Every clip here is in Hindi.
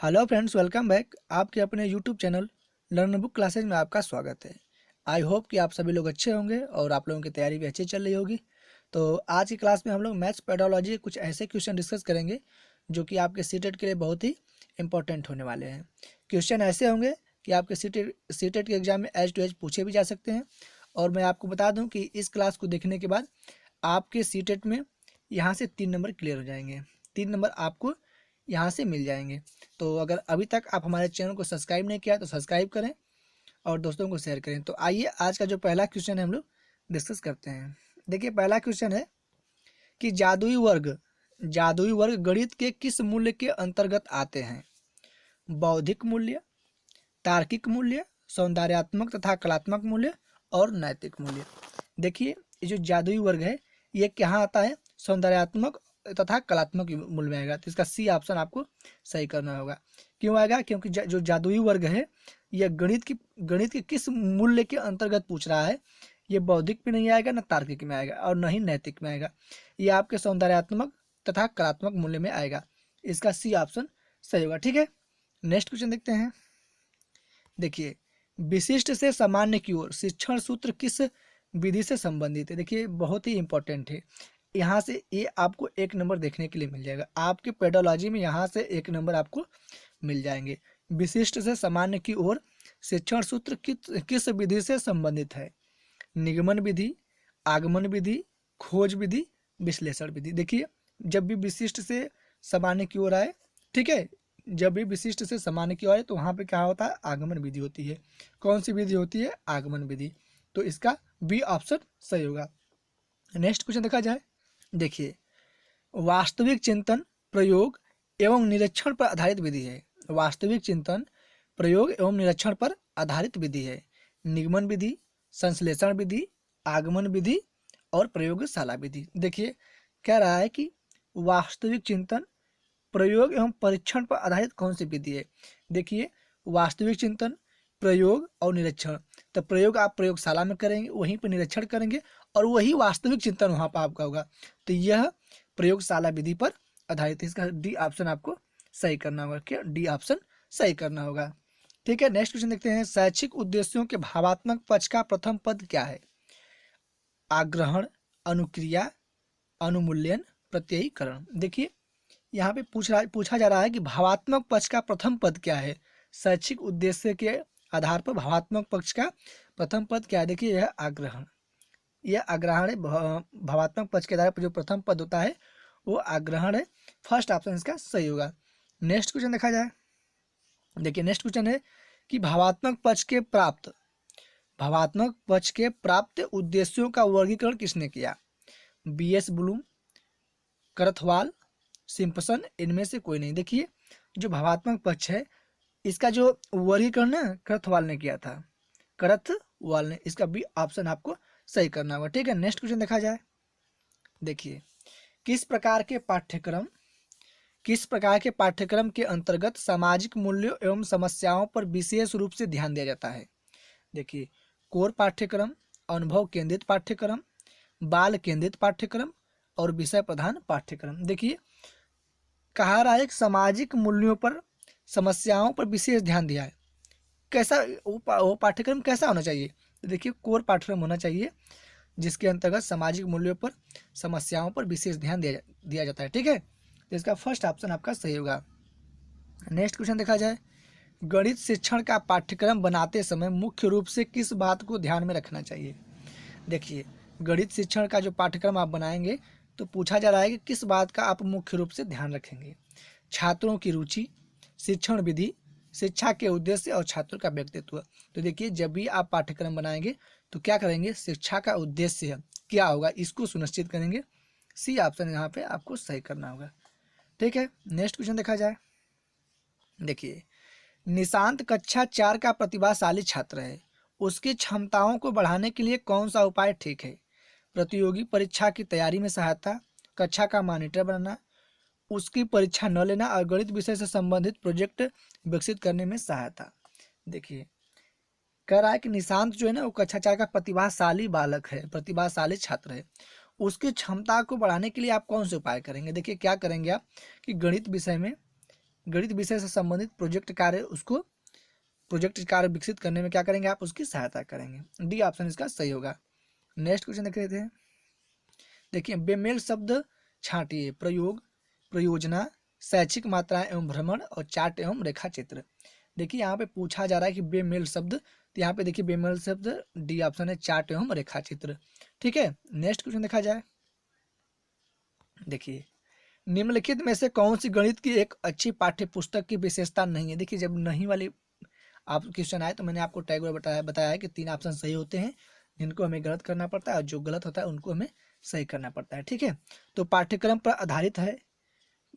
Hello friends, welcome back. आपके अपने YouTube channel learn book classes में आपका स्वागत है। आई होप कि आप सभी लोग अच्छे होंगे और आप लोगों की तैयारी भी अच्छी चल रही होगी। तो आज की क्लास में हम लोग मैथ्स पेडोलॉजी के कुछ ऐसे क्वेश्चन डिस्कस करेंगे जो कि आपके सीटेट के लिए बहुत ही इंपॉर्टेंट होने वाले हैं। क्वेश्चन ऐसे होंगे कि आपके सीटेट के एग्जाम में एज टू एज पूछे भी जा सकते हैं। और मैं आपको बता दूँ कि इस क्लास को देखने के बाद आपके सीटेट में यहाँ से 3 नंबर क्लियर हो जाएंगे। 3 नंबर आपको यहाँ से मिल जाएंगे। तो अगर अभी तक आप हमारे चैनल को सब्सक्राइब नहीं किया तो सब्सक्राइब करें और दोस्तों को शेयर करें। तो आइए आज का जो पहला क्वेश्चन है हम लोग डिस्कस करते हैं। देखिए, पहला क्वेश्चन है कि जादुई वर्ग गणित के किस मूल्य के अंतर्गत आते हैं? बौद्धिक मूल्य, तार्किक मूल्य, सौंदर्यात्मक तथा कलात्मक मूल्य और नैतिक मूल्य। देखिए, ये जो जादुई वर्ग है ये कहाँ आता है? सौंदर्यात्मक तथा कलात्मक मूल्य में आएगा। तो इसका सी ऑप्शन आपको सही करना होगा। क्यों आएगा? क्योंकि जो जादुई वर्ग है यह गणित के किस मूल्य के अंतर्गत पूछ रहा है। ये बौद्धिक में नहीं आएगा, न तार्किक में आएगा और न ही नैतिक में आएगा। ये आपके सौंदर्यात्मक तथा कलात्मक मूल्य में आएगा। इसका सी ऑप्शन सही होगा। ठीक है, नेक्स्ट क्वेश्चन देखते हैं। देखिए, विशिष्ट से सामान्य की ओर शिक्षण सूत्र किस विधि से संबंधित है? देखिए, बहुत ही इंपॉर्टेंट है। यहाँ से ये आपको 1 नंबर देखने के लिए मिल जाएगा। आपके पेडोलॉजी में यहाँ से 1 नंबर आपको मिल जाएंगे। विशिष्ट से सामान्य की ओर शिक्षण सूत्र किस विधि से संबंधित है? निगमन विधि, आगमन विधि, खोज विधि, विश्लेषण विधि। देखिए, जब भी विशिष्ट से सामान्य की ओर आए, ठीक है, जब भी विशिष्ट से सामान्य की ओर आए तो वहाँ पे क्या होता है? आगमन विधि होती है। कौन सी विधि होती है? आगमन विधि। तो इसका बी ऑप्शन सही होगा। नेक्स्ट क्वेश्चन देखा जाए। देखिए, वास्तविक चिंतन, प्रयोग एवं निरीक्षण पर आधारित विधि है। वास्तविक चिंतन, प्रयोग एवं निरीक्षण पर आधारित विधि है। निगमन विधि, संश्लेषण विधि, आगमन विधि और प्रयोगशाला विधि। देखिए, कह रहा है कि वास्तविक चिंतन, प्रयोग एवं परीक्षण पर आधारित कौन सी विधि है? देखिए, वास्तविक चिंतन, प्रयोग और निरीक्षण। तो प्रयोग आप प्रयोगशाला में करेंगे, वहीं पर निरीक्षण करेंगे और वही वास्तविक चिंतन वहाँ पर आपका होगा। तो यह प्रयोगशाला विधि पर आधारित है। इसका डी ऑप्शन आपको सही करना होगा। क्या? डी ऑप्शन सही करना होगा। ठीक है, नेक्स्ट क्वेश्चन देखते हैं। शैक्षिक उद्देश्यों के भावात्मक पक्ष का प्रथम पद क्या है? आग्रहण, अनुक्रिया, अनुमूल्यन, प्रत्ययीकरण। देखिए, यहाँ पे पूछा जा रहा है कि भावात्मक पक्ष का प्रथम पद क्या है? शैक्षिक उद्देश्य के आधार पर भावात्मक पक्ष का प्रथम पद क्या है? देखिए, यह आग्रहण, यह आग्रहण है। भावात्मक पक्ष के आधार पर जो प्रथम पद होता है वो आग्रहण है। फर्स्ट ऑप्शन इसका सही होगा। नेक्स्ट क्वेश्चन देखा जाए। देखिए, नेक्स्ट क्वेश्चन है कि भावात्मक पक्ष के प्राप्त उद्देश्यों का वर्गीकरण किसने किया? बीएस ब्लूम, करथवाल, सिम्पसन, इनमें से कोई नहीं। देखिए, जो भावात्मक पक्ष है इसका जो वर्गीकरण ना करथवाल ने किया था। करथवाल ने। इसका बी ऑप्शन आपको सही करना होगा। ठीक है, नेक्स्ट क्वेश्चन देखा जाए। देखिए, किस प्रकार के पाठ्यक्रम के अंतर्गत सामाजिक मूल्यों एवं समस्याओं पर विशेष रूप से ध्यान दिया जाता है? देखिए, कोर पाठ्यक्रम, अनुभव केंद्रित पाठ्यक्रम, बाल केंद्रित पाठ्यक्रम और विषय प्रधान पाठ्यक्रम। देखिए, कहा रहा है सामाजिक मूल्यों पर, समस्याओं पर विशेष ध्यान दिया है। कैसा वो पाठ्यक्रम कैसा होना चाहिए? तो देखिए, कोर पाठ्यक्रम होना चाहिए जिसके अंतर्गत सामाजिक मूल्यों पर, समस्याओं पर विशेष ध्यान दिया जाता है। ठीक है, तो इसका फर्स्ट ऑप्शन आपका सही होगा। नेक्स्ट क्वेश्चन देखा जाए। गणित शिक्षण का पाठ्यक्रम बनाते समय मुख्य रूप से किस बात को ध्यान में रखना चाहिए? देखिए, गणित शिक्षण का जो पाठ्यक्रम आप बनाएंगे तो पूछा जा रहा है कि किस बात का आप मुख्य रूप से ध्यान रखेंगे? छात्रों की रुचि, शिक्षण विधि, शिक्षा के उद्देश्य और छात्रों का व्यक्तित्व। तो देखिए, जब भी आप पाठ्यक्रम बनाएंगे तो क्या करेंगे? शिक्षा का उद्देश्य क्या होगा इसको सुनिश्चित करेंगे। सी ऑप्शन यहाँ पे आपको सही करना होगा। ठीक है, नेक्स्ट क्वेश्चन देखा जाए। देखिए, निशांत कक्षा 4 का प्रतिभाशाली छात्र है। उसकी क्षमताओं को बढ़ाने के लिए कौन सा उपाय ठीक है? प्रतियोगी परीक्षा की तैयारी में सहायता, कक्षा का मॉनिटर बनना, उसकी परीक्षा न लेना और गणित विषय से संबंधित प्रोजेक्ट विकसित करने में सहायता। देखिए, कह रहा है कि निशांत जो है ना वो कक्षा 4 का प्रतिभाशाली बालक है, प्रतिभाशाली छात्र है। उसकी क्षमता को बढ़ाने के लिए आप कौन से उपाय करेंगे? देखिए, क्या करेंगे आप कि गणित विषय से संबंधित प्रोजेक्ट कार्य विकसित करने में क्या करेंगे आप, उसकी सहायता करेंगे। डी ऑप्शन इसका सही होगा। नेक्स्ट क्वेश्चन देख लेते हैं। देखिए, बेमेल शब्द छांटिए, प्रयोग, प्रयोजना, शैक्षिक मात्रा एवं भ्रमण और चार्ट एवं रेखा चित्र। देखिए यहाँ पे पूछा जा रहा है कि बेमेल शब्द, तो यहाँ पे देखिए बेमेल शब्द डी ऑप्शन है, चार्ट एवं रेखा चित्र। ठीक है, नेक्स्ट क्वेश्चन देखा जाए। देखिए, निम्नलिखित में से कौन सी गणित की एक अच्छी पाठ्य पुस्तक की विशेषता नहीं है। देखिए, जब नहीं वाली आप क्वेश्चन आए तो मैंने आपको टैग में बताया है कि 3 ऑप्शन सही होते हैं, जिनको हमें गलत करना पड़ता है, और जो गलत होता है उनको हमें सही करना पड़ता है। ठीक है, तो पाठ्यक्रम पर आधारित है,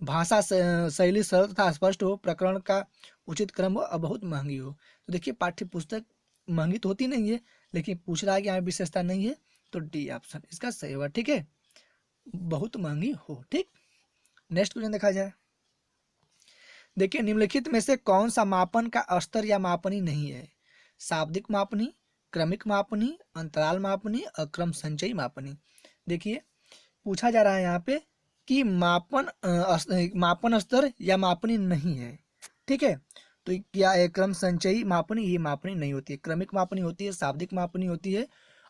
भाषा शैली सरल तथा स्पष्ट हो, प्रकरण का उचित क्रम हो और बहुत महंगी हो। तो देखिए, पाठ्य पुस्तक महंगी तो होती नहीं है, लेकिन पूछ रहा है कि यहाँ विशेषता नहीं है, तो डी ऑप्शन इसका सही होगा। ठीक है, बहुत महंगी हो। ठीक, नेक्स्ट क्वेश्चन देखा जाए। देखिए, निम्नलिखित में से कौन सा मापन का स्तर या मापनी नहीं है। शाब्दिक मापनी, क्रमिक मापनी, अंतराल मापनी और क्रम संचयी मापनी। देखिए, पूछा जा रहा है यहाँ पे कि मापन स्तर या मापनी नहीं है। ठीक है, तो क्या है, क्रम संचयी मापनी, ये मापनी नहीं होती है। क्रमिक मापनी होती है, शाब्दिक मापनी होती है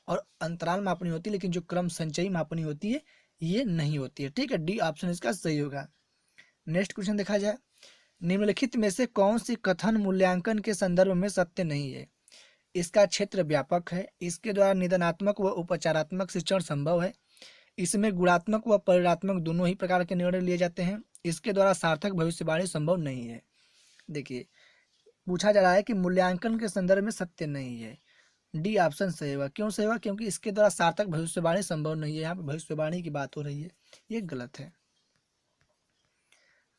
और अंतराल मापनी होती है, लेकिन जो क्रम संचयी मापनी होती है ये नहीं होती है। ठीक है, डी ऑप्शन इसका सही होगा। नेक्स्ट क्वेश्चन देखा जाए। निम्नलिखित में से कौन सी कथन मूल्यांकन के संदर्भ में सत्य नहीं है। इसका क्षेत्र व्यापक है, इसके द्वारा निदानात्मक व उपचारात्मक शिक्षण संभव है, इसमें गुणात्मक व परिणात्मक दोनों ही प्रकार के निर्णय लिए जाते हैं, इसके द्वारा सार्थक भविष्यवाणी संभव नहीं है। देखिए, पूछा जा रहा है कि मूल्यांकन के संदर्भ में सत्य नहीं है, डी ऑप्शन सही होगा। क्यों सही होगा, क्योंकि इसके द्वारा सार्थक भविष्यवाणी संभव नहीं है। यहाँ पे भविष्यवाणी की बात हो रही है, ये गलत है।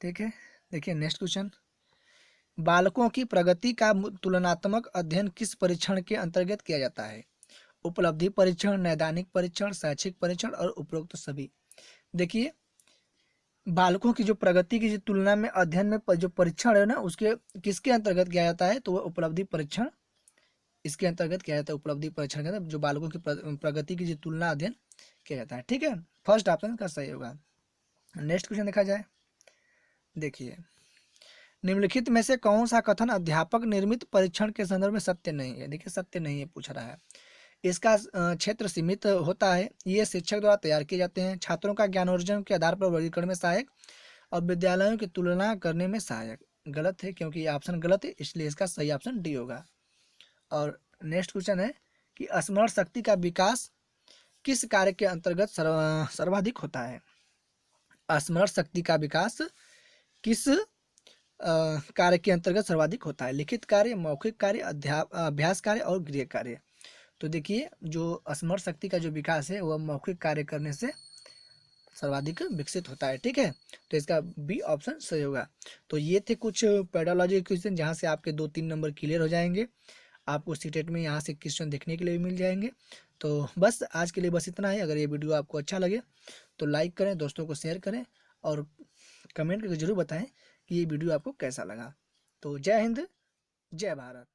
ठीक है, देखिए नेक्स्ट क्वेश्चन। बालकों की प्रगति का तुलनात्मक अध्ययन किस परीक्षण के अंतर्गत किया जाता है। उपलब्धि परीक्षण, नैदानिक परीक्षण, शैक्षिक परीक्षण और उपरोक्त सभी। देखिए, बालकों की जो प्रगति की तुलना में अध्ययन में जो परीक्षण है ना, उसके किसके अंतर्गत किया जाता है, तो वह उपलब्धि परीक्षण इसके अंतर्गत किया जाता है। उपलब्धि परीक्षण के अंदर जो बालकों की प्रगति की जो तुलना अध्ययन किया जाता है। ठीक है, फर्स्ट ऑप्शन का सही होगा। नेक्स्ट क्वेश्चन देखा जाए। देखिए, निम्नलिखित में से कौन सा कथन अध्यापक निर्मित परीक्षण के संदर्भ में सत्य नहीं है। देखिए, सत्य नहीं है पूछ रहा है। इसका क्षेत्र सीमित होता है, ये शिक्षक द्वारा तैयार किए जाते हैं, छात्रों का ज्ञानोर्जन के आधार पर वर्गीकरण में सहायक और विद्यालयों की तुलना करने में सहायक। गलत है, क्योंकि ये ऑप्शन गलत है, इसलिए इसका सही ऑप्शन डी होगा। और नेक्स्ट क्वेश्चन है कि स्मरण शक्ति का विकास किस कार्य के अंतर्गत सर्वाधिक होता है। स्मरण शक्ति का विकास किस कार्य के अंतर्गत सर्वाधिक होता है। लिखित कार्य, मौखिक कार्य, अभ्यास कार्य और गृह कार्य। तो देखिए, जो स्मरण शक्ति का जो विकास है वह मौखिक कार्य करने से सर्वाधिक विकसित होता है। ठीक है, तो इसका बी ऑप्शन सही होगा। तो ये थे कुछ पेडोलॉजी क्वेश्चन, जहाँ से आपके 2-3 नंबर क्लियर हो जाएंगे। आपको सीटेट में यहाँ से क्वेश्चन देखने के लिए भी मिल जाएंगे। तो बस आज के लिए बस इतना ही। अगर ये वीडियो आपको अच्छा लगे तो लाइक करें, दोस्तों को शेयर करें और कमेंट करके जरूर बताएं कि ये वीडियो आपको कैसा लगा। तो जय हिंद, जय भारत।